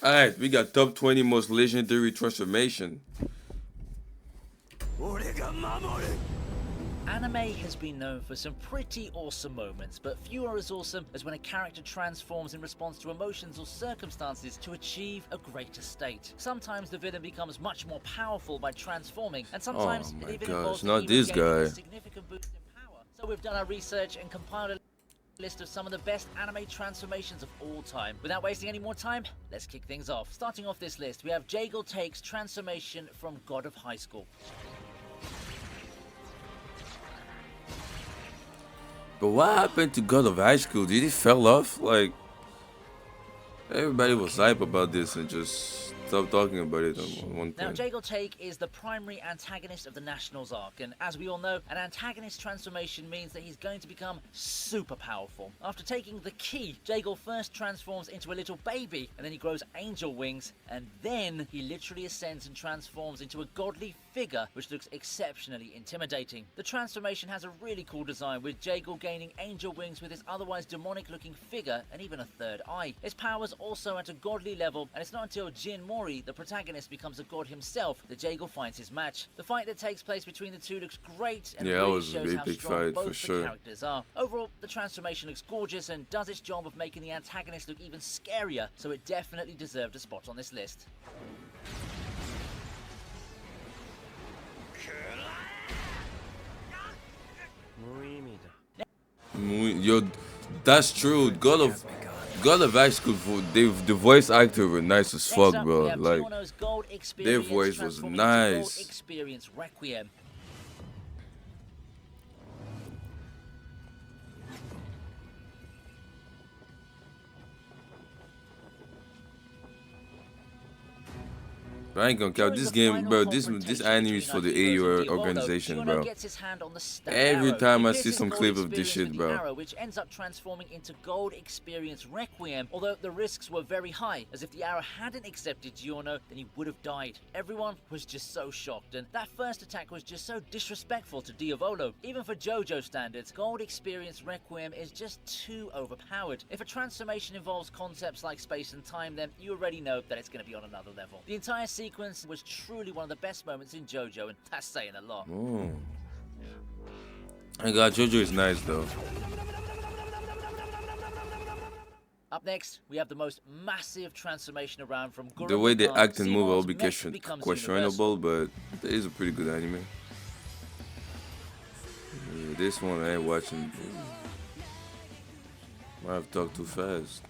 Alright, we got top 20 most legendary transformation. Anime has been known for some pretty awesome moments, but few are as awesome as when a character transforms in response to emotions or circumstances to achieve a greater state. Sometimes the villain becomes much more powerful by transforming, and Oh sometimes it my even gosh, involves the not hero this gaining a guy. significant boost in power. So we've done our research and compiled a list of some of the best anime transformations of all time. Without wasting any more time, let's kick things off. Starting off this list, we have Jaeger takes transformation from God of High School. But what happened to God of High School? Did he fell off? Like, everybody was hype about this and just stopped talking about it at one Now, point. Jaeger Take is the primary antagonist of the Nationals arc, and as we all know, an antagonist transformation means that he's going to become super powerful. After taking the key, Jaeger first transforms into a little baby, and then he grows angel wings, and then he literally ascends and transforms into a godly figure, which looks exceptionally intimidating. The transformation has a really cool design, with Jaeger gaining angel wings with his otherwise demonic-looking figure and even a third eye. His powers also at a godly level, and it's not until Jin Mori, the protagonist, becomes a god himself that Jaeger finds his match. The fight that takes place between the two looks great and Yeah, that really was a shows very how big strong fight both for the sure. characters are. Overall, the transformation looks gorgeous and does its job of making the antagonist look even scarier, so it definitely deserved a spot on this list. Yo, that's true. God of High School, the voice actor were nice as Next fuck, up, we bro. have Like, Giorno's Gold their Experience voice was transforming into Gold nice. Experience Requiem. But I ain't gonna count During this the game, final bro. This confrontation anime is between for our the heroes and AU Diavolo, organization, Giorno bro. gets his hand on the stab Every arrow. time He I clears see his some gold clip of this experience shit, with the bro. arrow, which ends up transforming into Gold Experience Requiem, although the risks were very high, as if the arrow hadn't accepted Giorno, then he would have died. Everyone was just so shocked, and that first attack was just so disrespectful to Diavolo. Even for JoJo standards, Gold Experience Requiem is just too overpowered. If a transformation involves concepts like space and time, then you already know that it's going to be on another level. The entire sequence was truly one of the best moments in JoJo, and that's saying a lot. Oh. I got JoJo is nice though. Up next, we have the most massive transformation around from Gurren The way they Lagann. act and move will Simon's be mech becomes questionable, universal. but it is a pretty good anime. Yeah, this one I ain't watching. Might have talked too fast.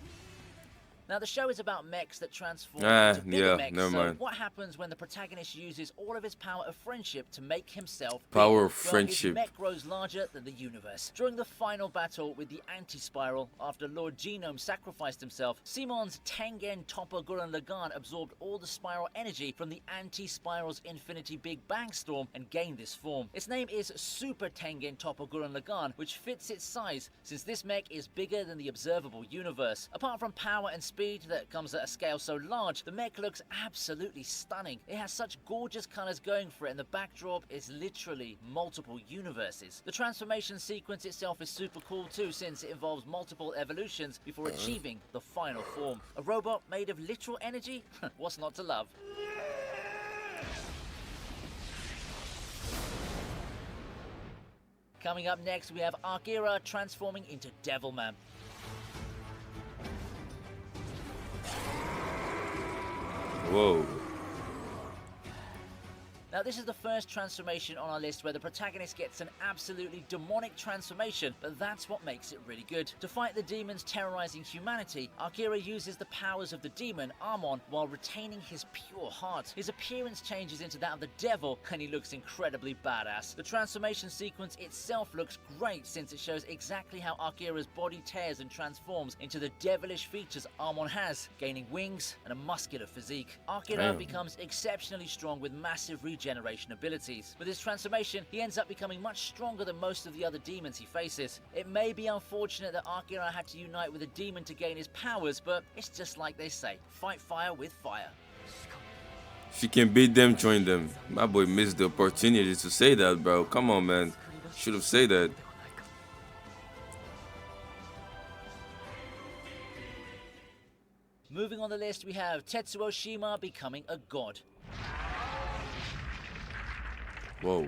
Now, the show is about mechs that transform Ah, into bigger yeah, mechs, never so mind. what happens when the protagonist uses all of his power of friendship to make himself Power bigger? of Well, friendship. his mech grows larger than the universe. During the final battle with the Anti-Spiral, after Lord Genome sacrificed himself, Simon's Tengen Toppa Gurren Lagann absorbed all the spiral energy from the Anti-Spiral's Infinity Big Bang Storm and gained this form. Its name is Super Tengen Toppa Gurren Lagann, which fits its size, since this mech is bigger than the observable universe. Apart from power and speed that comes at a scale so large, the mech looks absolutely stunning. It has such gorgeous colors going for it, and the backdrop is literally multiple universes. The transformation sequence itself is super cool too, since it involves multiple evolutions before achieving the final form. A robot made of literal energy? What's not to love? Coming up next, we have Akira transforming into Devilman. Whoa. Now, this is the first transformation on our list where the protagonist gets an absolutely demonic transformation, but that's what makes it really good. To fight the demons terrorizing humanity, Akira uses the powers of the demon, Amon, while retaining his pure heart. His appearance changes into that of the devil, and he looks incredibly badass. The transformation sequence itself looks great, since it shows exactly how Akira's body tears and transforms into the devilish features Amon has, gaining wings and a muscular physique. Akira Damn. becomes exceptionally strong with massive regeneration abilities. With his transformation, he ends up becoming much stronger than most of the other demons he faces. It may be unfortunate that Akira had to unite with a demon to gain his powers, but it's just like they say, fight fire with fire. If you can beat them, join them. My boy missed the opportunity to say that, bro. Come on, man. Should have said that. Moving on the list, we have Tetsuo Shima becoming a god. Whoa.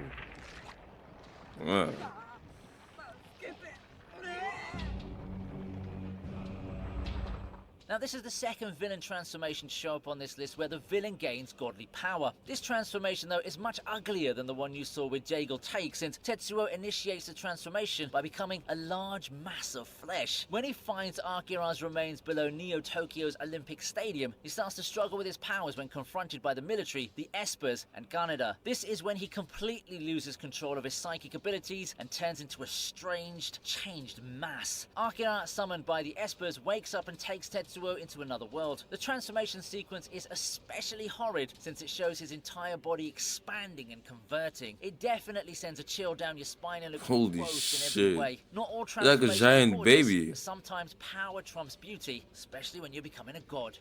Now, this is the second villain transformation to show up on this list where the villain gains godly power. This transformation, though, is much uglier than the one you saw with Jaeger Take, since Tetsuo initiates the transformation by becoming a large mass of flesh. When he finds Akira's remains below Neo Tokyo's Olympic Stadium, he starts to struggle with his powers when confronted by the military, the Espers, and Ganeda. This is when he completely loses control of his psychic abilities and turns into a strange, changed mass. Akira, summoned by the Espers, wakes up and takes Tetsuo into another world. The transformation sequence is especially horrid since it shows his entire body expanding and converting. It definitely sends a chill down your spine and looks Holy gross in shit. every way. Not all Like a transformations giant are gorgeous, baby. but sometimes power trumps beauty, especially when you're becoming a god.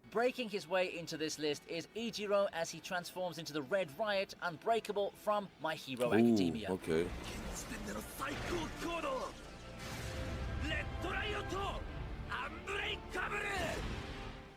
Breaking his way into this list is Ichiro as he transforms into the Red Riot Unbreakable from My Hero Academia. Ooh, okay.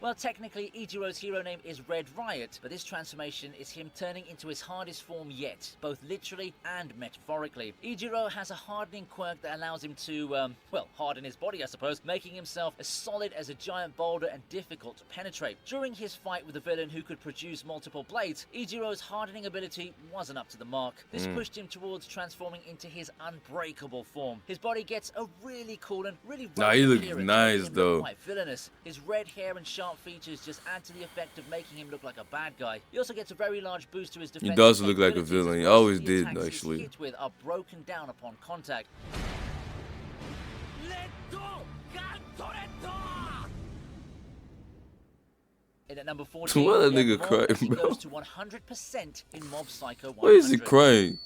Well, technically, Ichiro's hero name is Red Riot, but this transformation is him turning into his hardest form yet, both literally and metaphorically. Ichiro has a hardening quirk that allows him to, well, harden his body, I suppose, making himself as solid as a giant boulder and difficult to penetrate. During his fight with the villain who could produce multiple blades, Ichiro's hardening ability wasn't up to the mark. This pushed him towards transforming into his unbreakable form. His body gets a really cool and really Nah, he looks appearance, nice, making him look though. quite villainous. His red hair and sharp features just add to the effect of making him look like a bad guy. He also gets a very large boost to his defense. does look like a villain. He always did, actually. Hit with are broken down upon contact. In at number 14, Why that we have nigga Mob crying, as he bro? goes to 100% in Mob Psycho 100. Why is he crying?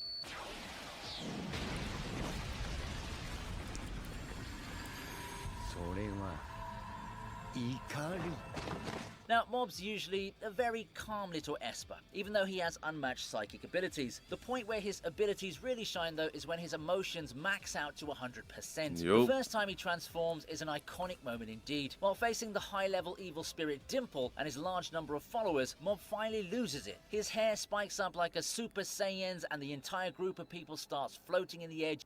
Now, Mob's usually a very calm little Esper, even though he has unmatched psychic abilities. The point where his abilities really shine, though, is when his emotions max out to 100%. The Yup. first time he transforms is an iconic moment indeed. While facing the high-level evil spirit Dimple and his large number of followers, Mob finally loses it. His hair spikes up like a Super Saiyan's and the entire group of people starts floating in the air.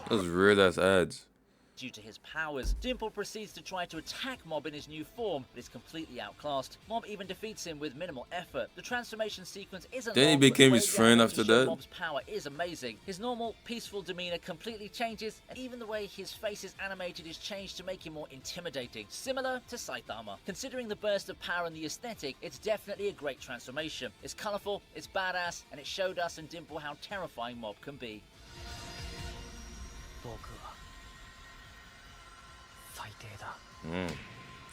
Those weird ass ads. Due to his powers, Dimple proceeds to try to attack Mob in his new form, but is completely outclassed. Mob even defeats him with minimal effort. The transformation sequence isn't Then he long, but the became way his the friend animators after show that? Mob's power is amazing. His normal, peaceful demeanor completely changes, and even the way his face is animated is changed to make him more intimidating, similar to Saitama. Considering the burst of power and the aesthetic, it's definitely a great transformation. It's colorful, it's badass, and it showed us and Dimple how terrifying Mob can be.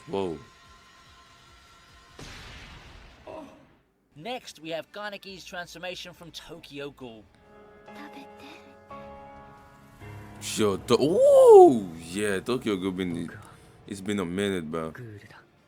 Whoa. Next, we have Kaneki's transformation from Tokyo Ghoul. Yo, ooh, yeah, Tokyo Ghoul been. It's been a minute, bro.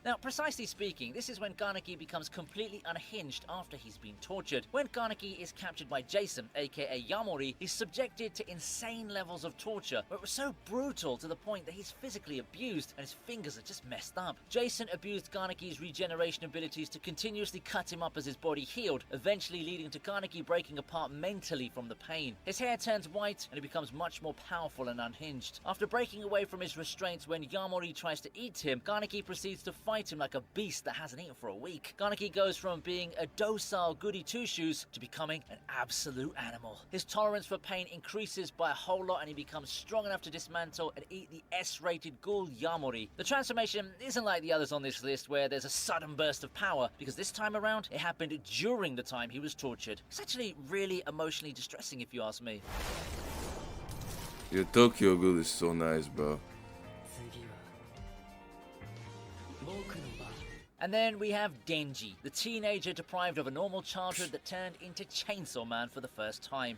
Now, precisely speaking, this is when Kaneki becomes completely unhinged after he's been tortured. When Kaneki is captured by Jason, aka Yamori, he's subjected to insane levels of torture, where it was so brutal to the point that he's physically abused and his fingers are just messed up. Jason abused Kaneki's regeneration abilities to continuously cut him up as his body healed, eventually leading to Kaneki breaking apart mentally from the pain. His hair turns white and he becomes much more powerful and unhinged. After breaking away from his restraints when Yamori tries to eat him, Kaneki proceeds to fight him like a beast that hasn't eaten for a week. Kaneki goes from being a docile goody two-shoes to becoming an absolute animal. His tolerance for pain increases by a whole lot and he becomes strong enough to dismantle and eat the S-rated ghoul Yamori. The transformation isn't like the others on this list where there's a sudden burst of power, because this time around it happened during the time he was tortured. It's actually really emotionally distressing if you ask me. Your Tokyo Ghoul is so nice, bro. And then we have Denji, the teenager deprived of a normal childhood that turned into Chainsaw Man for the first time.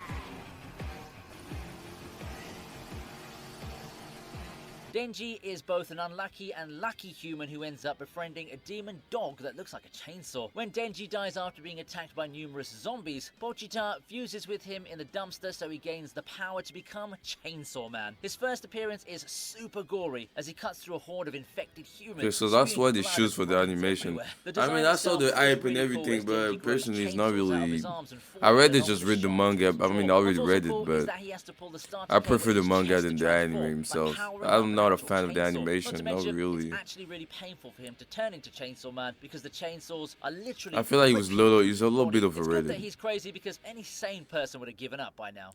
Denji is both an unlucky and lucky human who ends up befriending a demon dog that looks like a chainsaw. When Denji dies after being attacked by numerous zombies, Pochita fuses with him in the dumpster so he gains the power to become Chainsaw Man. His first appearance is super gory as he cuts through a horde of infected humans. Okay, so that's why they blood choose for the and animation. everywhere. I mean, I saw the design hype itself and is really everything, cool, as Denji but grows personally, it's chainsaws not out of really. his arms and I forms read them it, just onto read the shaft. manga. I mean, I already What's read also it, cool is but that he has to pull the starter I cable prefer in the his manga chest than to the anime transform, himself. like powering up I'm an not a actual fan of the chainsaw. animation, Not to not mention, really. It's actually really painful for him to turn into Chainsaw Man because the chainsaws are literally. I feel like he's a little bit It's good that overrated. he's crazy because any sane person would have given up by now.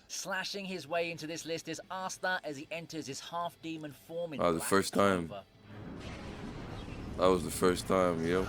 Slashing his way into this list is Asta as he enters his half-demon form in Oh, the Black first time. Clover. That was the first time, yo.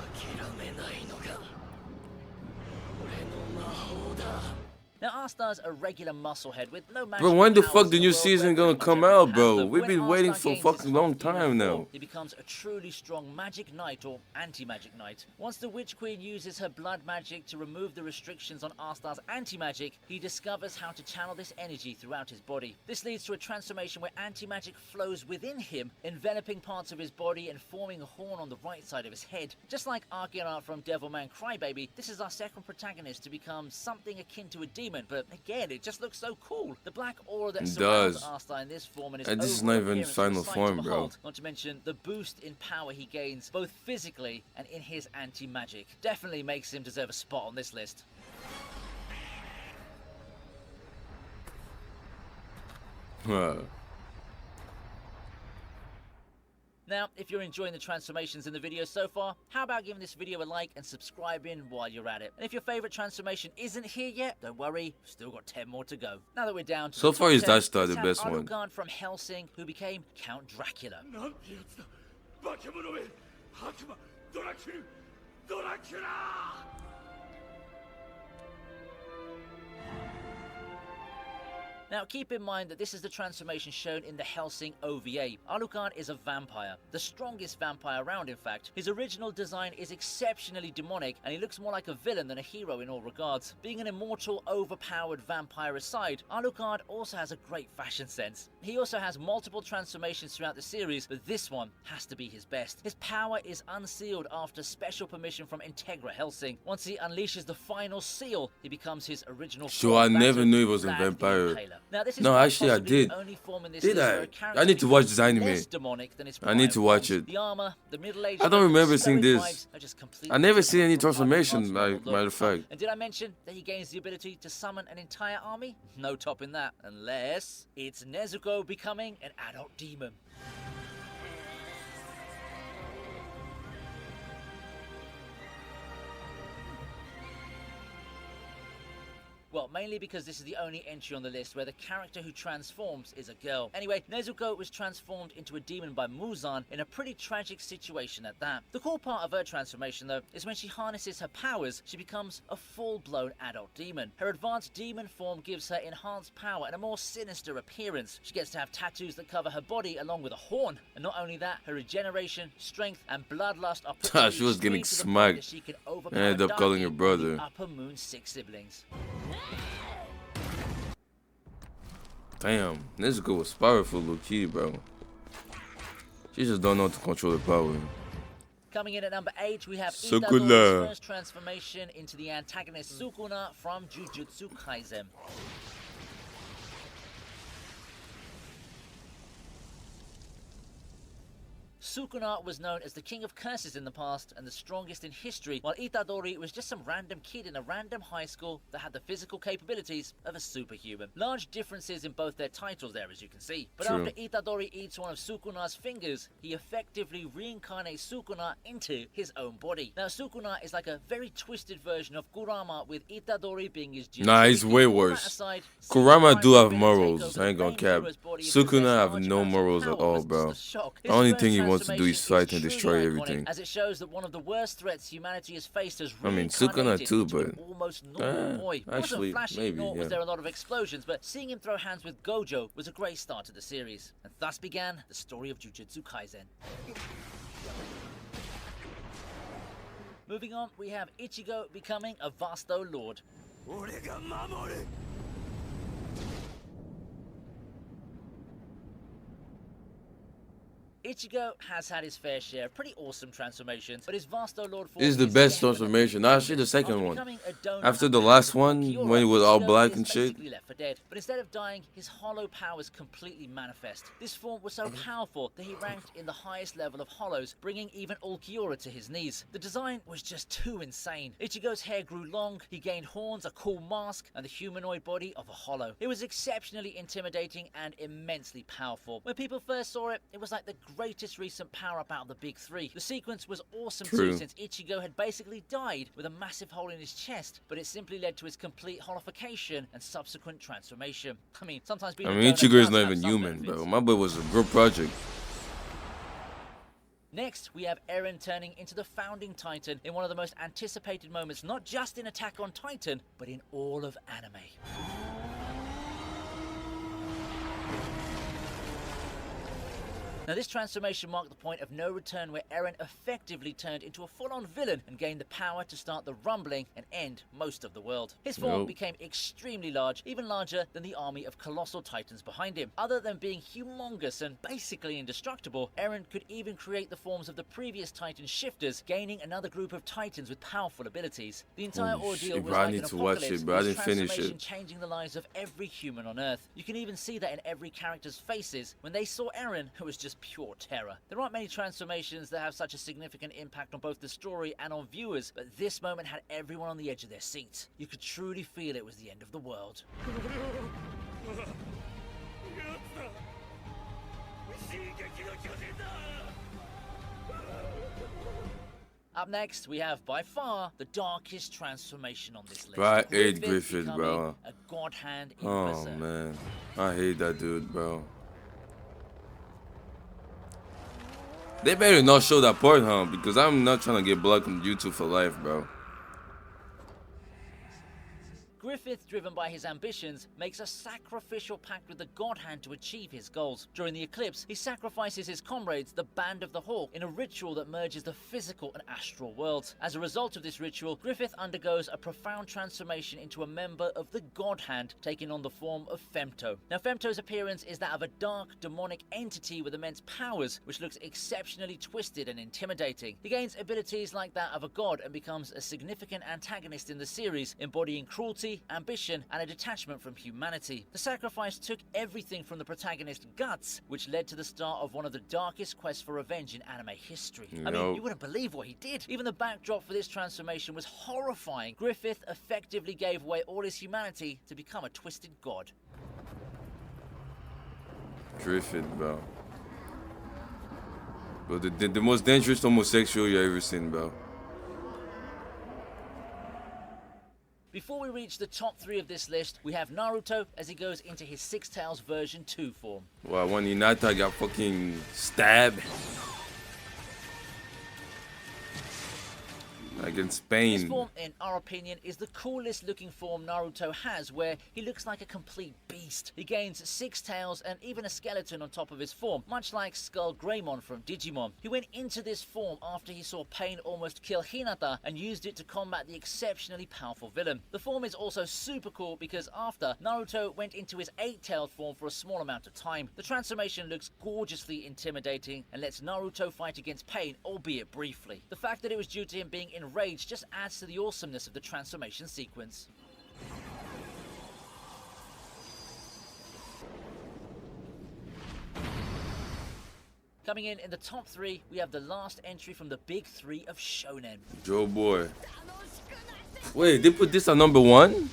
Now, Asta's a regular musclehead with no magic. Bro, when the powers fuck in the new world season where gonna pretty much come everyone out, has bro? them. We've When been Asta waiting for a gains fucking his long half-demon time now. form, he becomes a truly strong magic knight or anti-magic knight. Once the Witch Queen uses her blood magic to remove the restrictions on Asta's anti-magic, he discovers how to channel this energy throughout his body. This leads to a transformation where anti-magic flows within him, enveloping parts of his body and forming a horn on the right side of his head. Just like Akira from Devilman Crybaby, this is our second protagonist to become something akin to a demon, but again, it just looks so cool. The black aura that It surrounds does. Asta in this form and his And this is overall not even appearance is a final sight form, to bro. behold. Not to mention the boost in power he gains, both physically and in his anti-magic. Definitely makes him deserve a spot on this list. Now, if you're enjoying the transformations in the video so far, how about giving this video a like and subscribing while you're at it? And if your favorite transformation isn't here yet, don't worry, we've still got 10 more to go. Now that we're down to So the far, top is 10, that star let's the have best one? Alucard from Hellsing, who became Count Dracula. Now, keep in mind that this is the transformation shown in the Hellsing OVA. Alucard is a vampire, the strongest vampire around, in fact. His original design is exceptionally demonic, and he looks more like a villain than a hero in all regards. Being an immortal, overpowered vampire aside, Alucard also has a great fashion sense. He also has multiple transformations throughout the series, but this one has to be his best. His power is unsealed after special permission from Integra Hellsing. Once he unleashes the final seal, he becomes his original So form, I that never of knew he was a Vlad the vampire. Impaler. Now, this is No, quite actually, I possibly did. the only form in this Did list I? where a I character need to watch becomes this anime. less demonic than his I need to prior watch forms. it. The armor, the middle-aged I don't look, remember the seeing stoic this. vibes are just completely I never different seen any from Alucard's transformation, normal like, look. matter of fact. And did I mention that he gains the ability to summon an entire army? No topping that, unless it's Nezuko becoming an adult demon. Well, mainly because this is the only entry on the list where the character who transforms is a girl. Anyway, Nezuko was transformed into a demon by Muzan in a pretty tragic situation at that. The cool part of her transformation, though, is when she harnesses her powers, she becomes a full-blown adult demon. Her advanced demon form gives her enhanced power and a more sinister appearance. She gets to have tattoos that cover her body along with a horn. And not only that, her regeneration, strength, and bloodlust are put to She was the getting extreme to the point smacked. that she can overpower I ended up calling her Daki brother. and the Upper Moon 6 siblings. Damn, Nezuko was powerful, low-key, bro. She just don't know how to control her power. Coming in at number 8, we have Sukuna. Itadori's first transformation into the antagonist Sukuna from Jujutsu Kaisen. Sukuna was known as the king of curses in the past and the strongest in history, while Itadori was just some random kid in a random high school that had the physical capabilities of a superhuman. Large differences in both their titles there, as you can see. But True. after Itadori eats one of Sukuna's fingers, he effectively reincarnates Sukuna into his own body. Now, Sukuna is like a very twisted version of Kurama, with Itadori being his Nah, he's Jinchuriki. way All that worse. aside, Kurama seeing do have Prime morals, take over I ain't the gonna main cap. hero's body and Sukuna possess have large no amounts of morals at power all, was bro. just a shock. The His only first thing he wants to do is transformation fight and truly destroy iconic, everything. as it shows that one of the worst threats humanity has faced has I mean, Sukuna reincarnated too, into an but almost normal boy. It actually, wasn't flashy, maybe, nor was yeah. there a lot of explosions, but seeing him throw hands with Gojo was a great start to the series, and thus began the story of Jujutsu Kaisen. Moving on, we have Ichigo becoming a Vasto Lord. Ichigo has had his fair share of pretty awesome transformations, but his Vasto Lord form This is the best transformation. Actually, the second one. After the last one, when he was all black and shit. Left for dead, but instead of dying, his hollow powers completely manifest. This form was so powerful that he ranked in the highest level of hollows, bringing even Ulquiorra to his knees. The design was just too insane. Ichigo's hair grew long, he gained horns, a cool mask, and the humanoid body of a hollow. It was exceptionally intimidating and immensely powerful. When people first saw it, it was like the greatest recent power-up out of the big three. The sequence was awesome too, since Ichigo had basically died with a massive hole in his chest, but it simply led to his complete holification and subsequent transformation. I mean, sometimes being Ichigo is not even human, bro. My boy was a group project. Next, we have Eren turning into the founding Titan in one of the most anticipated moments, not just in Attack on Titan, but in all of anime. Now, this transformation marked the point of no return, where Eren effectively turned into a full-on villain and gained the power to start the rumbling and end most of the world. His form became extremely large, even larger than the army of colossal titans behind him. Other than being humongous and basically indestructible, Eren could even create the forms of the previous titan shifters, gaining another group of titans with powerful abilities. The entire ordeal was like an apocalypse, with transformation changing the lives of every human on Earth. You can even see that in every character's faces. When they saw Eren, it was just pure terror. There aren't many transformations that have such a significant impact on both the story and on viewers, but this moment had everyone on the edge of their seats. You could truly feel it was the end of the world. Up next, we have by far the darkest transformation on this list. Bro, I hate Griffith, bro. A god hand in Oh man, I hate that dude, bro. They better not show that part, huh? Because I'm not trying to get blocked on YouTube for life, bro. Griffith, driven by his ambitions, makes a sacrificial pact with the God Hand to achieve his goals. During the eclipse, he sacrifices his comrades, the Band of the Hawk, in a ritual that merges the physical and astral worlds. As a result of this ritual, Griffith undergoes a profound transformation into a member of the God Hand, taking on the form of Femto. Now, Femto's appearance is that of a dark, demonic entity with immense powers, which looks exceptionally twisted and intimidating. He gains abilities like that of a god and becomes a significant antagonist in the series, embodying cruelty, ambition, and a detachment from humanity. The sacrifice took everything from the protagonist's guts, which led to the start of one of the darkest quests for revenge in anime history. I mean, you wouldn't believe what he did. Even the backdrop for this transformation was horrifying. Griffith effectively gave away all his humanity to become a twisted god. Griffith, bro. Bro, the most dangerous homosexual you ever seen, bro. Before we reach the top 3 of this list, we have Naruto as he goes into his Six Tails version 2 form. Wow, when Hinata got fucking stabbed. Like in Spain. This form, in our opinion, is the coolest looking form Naruto has, where he looks like a complete beast. He gains 6 tails and even a skeleton on top of his form, much like Skull Greymon from Digimon. He went into this form after he saw Pain almost kill Hinata and used it to combat the exceptionally powerful villain. The form is also super cool because after, Naruto went into his 8-tailed form for a small amount of time. The transformation looks gorgeously intimidating and lets Naruto fight against Pain, albeit briefly. The fact that it was due to him being enraged just adds to the awesomeness of the transformation sequence. Coming in the top 3, we have the last entry from the big 3 of Shonen. Joe Boy. Wait, they put this at number 1?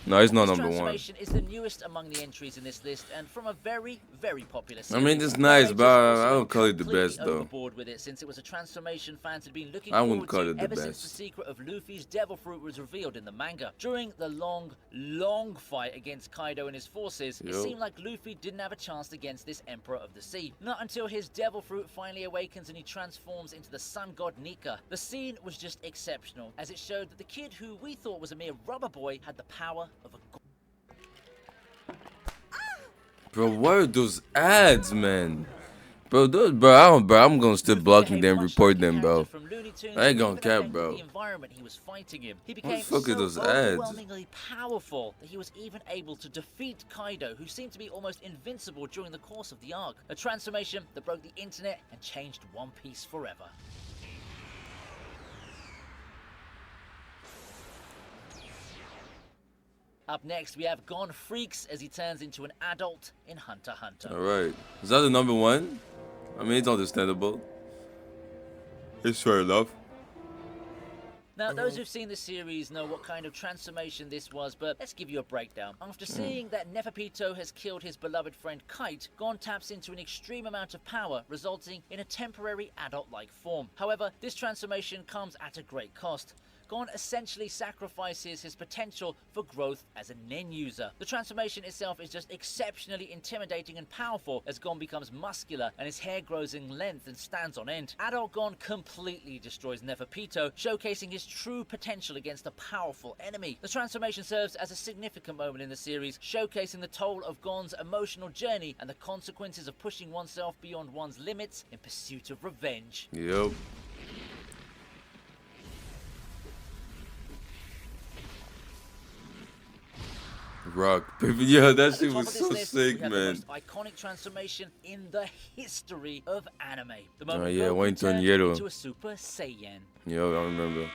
No, it's not number 1. Transformation is the newest among the entries in this list, and from a very, very popular series. I mean, it's nice, but I don't call it the best, though. Overboard with it, since it was a transformation fans had been looking I wouldn't forward call to it the ever since best. the secret of Luffy's Devil Fruit was revealed in the manga. During the long fight against Kaido and his forces, it seemed like Luffy didn't have a chance against this Emperor of the Sea. Not until his Devil Fruit finally awakens and he transforms into the sun god Nika. The scene was just exceptional, as it showed that the kid who we thought was a mere rubber boy had the power of a god. Bro, what are those ads, man? Bro, I'm gonna still Goofy blocking behaved them, much report like a them, character bro. from Looney Tunes, I ain't and gonna even cap, affected bro. the environment he was fighting in. He What the became fuck is so those ads? overwhelmingly powerful that he was even able to defeat Kaido, who seemed to be almost invincible during the course of the arc. A transformation that broke the internet and changed One Piece forever. Up next, we have Gon Freaks as he turns into an adult in Hunter x Hunter. Alright. Is that the number one? I mean, it's understandable. It's fair enough. Now, those who've seen the series know what kind of transformation this was, but let's give you a breakdown. After seeing that Neferpito has killed his beloved friend Kite, Gon taps into an extreme amount of power, resulting in a temporary adult-like form. However, this transformation comes at a great cost. Gon essentially sacrifices his potential for growth as a Nen user. The transformation itself is just exceptionally intimidating and powerful as Gon becomes muscular and his hair grows in length and stands on end. Adult Gon completely destroys Neferpito, showcasing his true potential against a powerful enemy. The transformation serves as a significant moment in the series, showcasing the toll of Gon's emotional journey and the consequences of pushing oneself beyond one's limits in pursuit of revenge. Yep. Rock, baby. Yeah, that At the shit top was of this so list, sick, we have the man. most iconic transformation in the history of anime. The Oh moment yeah, Goku Wayne turned Tornado. into a Super Saiyan. Yo, I remember.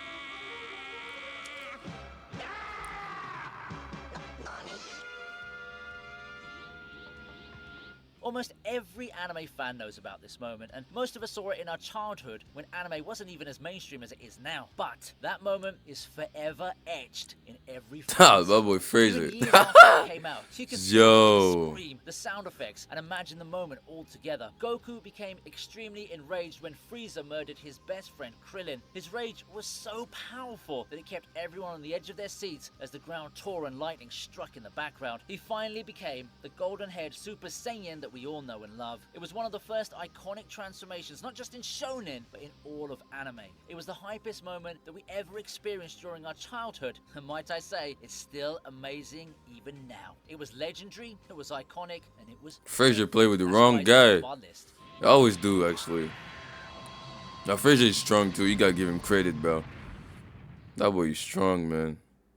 Almost every anime fan knows about this moment, and most of us saw it in our childhood when anime wasn't even as mainstream as it is now. But that moment is forever etched in every Ah, face. my boy Even Fraser. years after it came out, you can see Yo. the scream, the sound effects, and imagine the moment all together. Goku became extremely enraged when Frieza murdered his best friend Krillin. His rage was so powerful that it kept everyone on the edge of their seats as the ground tore and lightning struck in the background. He finally became the golden-haired Super Saiyan that we all know and love. It was one of the first iconic transformations, not just in shonen, but in all of anime. It was the hypest moment that we ever experienced during our childhood, and might I say, it's still amazing even now. It was legendary, it was iconic, and it was... Fraser played with the That's wrong why it's on guy. our list. I always do, actually. Now Fraser is strong too. You gotta give him credit, bro. That boy is strong, man.